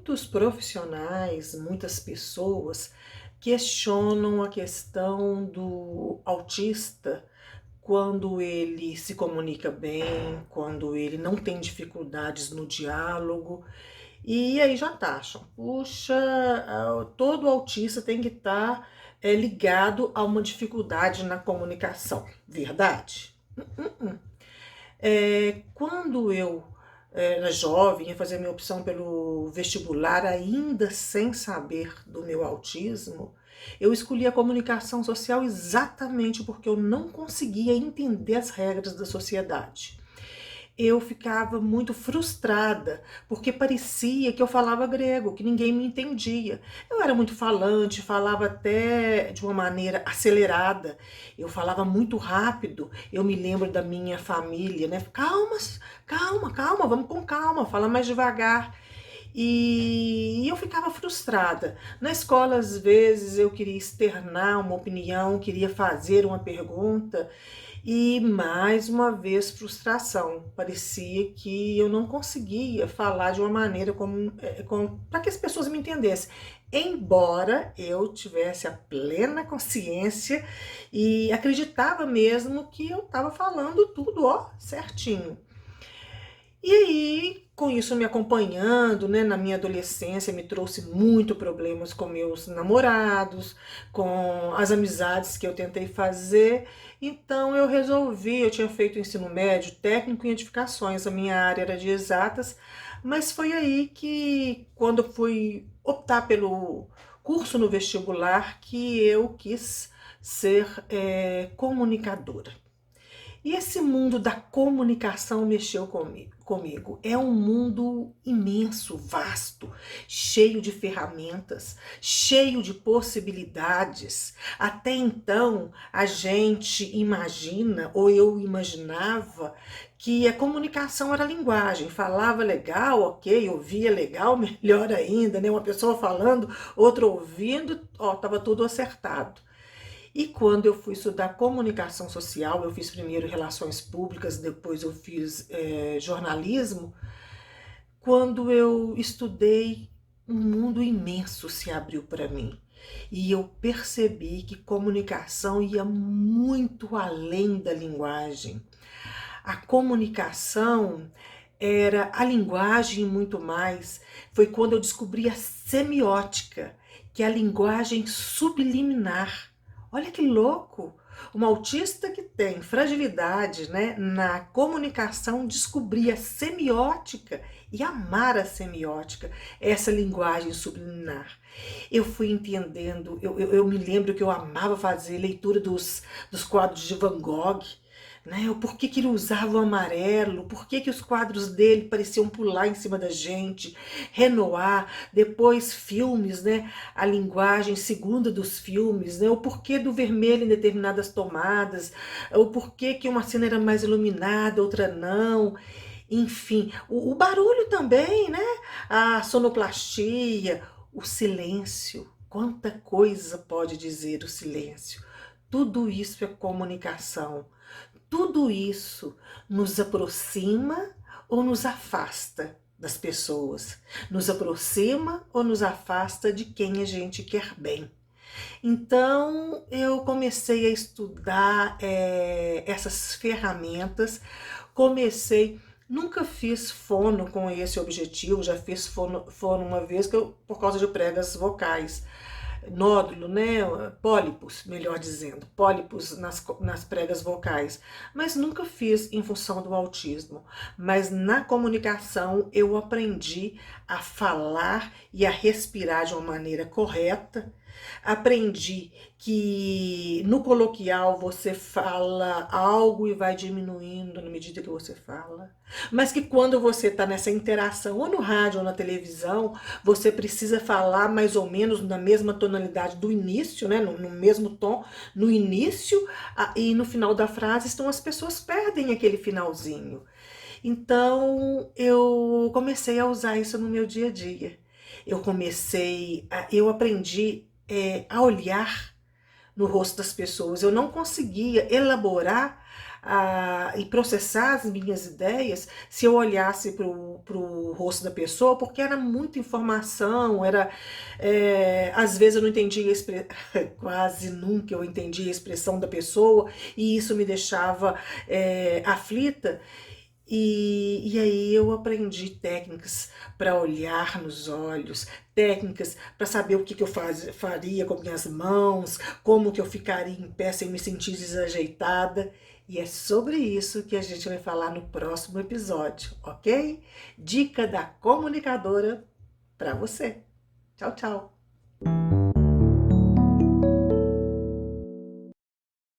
Muitos profissionais, muitas pessoas questionam a questão do autista quando ele se comunica bem, quando ele não tem dificuldades no diálogo, e aí já taxam. Puxa, todo autista tem que estar ligado a uma dificuldade na comunicação. Verdade? Quando eu era jovem, ia fazer minha opção pelo vestibular, ainda sem saber do meu autismo, eu escolhi a comunicação social exatamente porque eu não conseguia entender as regras da sociedade. Eu ficava muito frustrada, porque parecia que eu falava grego, que ninguém me entendia. Eu era muito falante, falava até de uma maneira acelerada, eu falava muito rápido. Eu me lembro da minha família, né? Calma, calma, calma, vamos com calma, fala mais devagar. E eu ficava frustrada. Na escola, às vezes, eu queria externar uma opinião, queria fazer uma pergunta, e mais uma vez frustração. Parecia que eu não conseguia falar de uma maneira para que as pessoas me entendessem. Embora eu tivesse a plena consciência e acreditava mesmo que eu estava falando tudo, ó, certinho. E aí, com isso me acompanhando, né, na minha adolescência, me trouxe muito problemas com meus namorados, com as amizades que eu tentei fazer. Então eu resolvi, eu tinha feito ensino médio técnico em edificações, a minha área era de exatas, mas foi aí que, quando eu fui optar pelo curso no vestibular, que eu quis ser comunicadora. E esse mundo da comunicação mexeu comigo. É um mundo imenso, vasto, cheio de ferramentas, cheio de possibilidades. Até então, a gente imagina, ou eu imaginava, que a comunicação era linguagem. Falava legal, ok, ouvia legal, melhor ainda, né? Uma pessoa falando, outra ouvindo, ó, estava tudo acertado. E quando eu fui estudar comunicação social, eu fiz primeiro relações públicas, depois eu fiz jornalismo. Quando eu estudei, um mundo imenso se abriu para mim. E eu percebi que comunicação ia muito além da linguagem. A comunicação era a linguagem e muito mais. Foi quando eu descobri a semiótica, que é a linguagem subliminar. Olha que louco! Uma autista que tem fragilidade, né, na comunicação, descobrir a semiótica e amar a semiótica, essa linguagem subliminar. Eu fui entendendo, eu me lembro que eu amava fazer leitura dos quadros de Van Gogh, né? O porquê que ele usava o amarelo, porquê que os quadros dele pareciam pular em cima da gente, Renoir, depois filmes, né? A linguagem segunda dos filmes, né? O porquê do vermelho em determinadas tomadas, o porquê que uma cena era mais iluminada, outra não. Enfim, o barulho também, né? A sonoplastia, o silêncio. Quanta coisa pode dizer o silêncio? Tudo isso é comunicação. Tudo isso nos aproxima ou nos afasta das pessoas, nos aproxima ou nos afasta de quem a gente quer bem. Então eu comecei a estudar essas ferramentas, comecei. Nunca fiz fono com esse objetivo, já fiz fono uma vez por causa de pregas vocais, nódulo, né? Pólipos, melhor dizendo, pólipos nas pregas vocais, mas nunca fiz em função do autismo. Mas na comunicação eu aprendi a falar e a respirar de uma maneira correta. Aprendi que no coloquial você fala algo e vai diminuindo na medida que você fala, mas que quando você está nessa interação, ou no rádio ou na televisão, você precisa falar mais ou menos na mesma tonalidade do início, né? No mesmo tom, no início, e no final da frase, então as pessoas perdem aquele finalzinho. Então eu comecei a usar isso no meu dia a dia. Eu aprendi a olhar no rosto das pessoas. Eu não conseguia elaborar e processar as minhas ideias se eu olhasse para o rosto da pessoa, porque era muita informação, às vezes eu não entendia quase nunca eu entendia a expressão da pessoa, e isso me deixava aflita. E aí eu aprendi técnicas para olhar nos olhos, técnicas para saber o que, que eu faria com minhas mãos, como que eu ficaria em pé sem me sentir desajeitada. E é sobre isso que a gente vai falar no próximo episódio, ok? Dica da comunicadora para você. Tchau, tchau!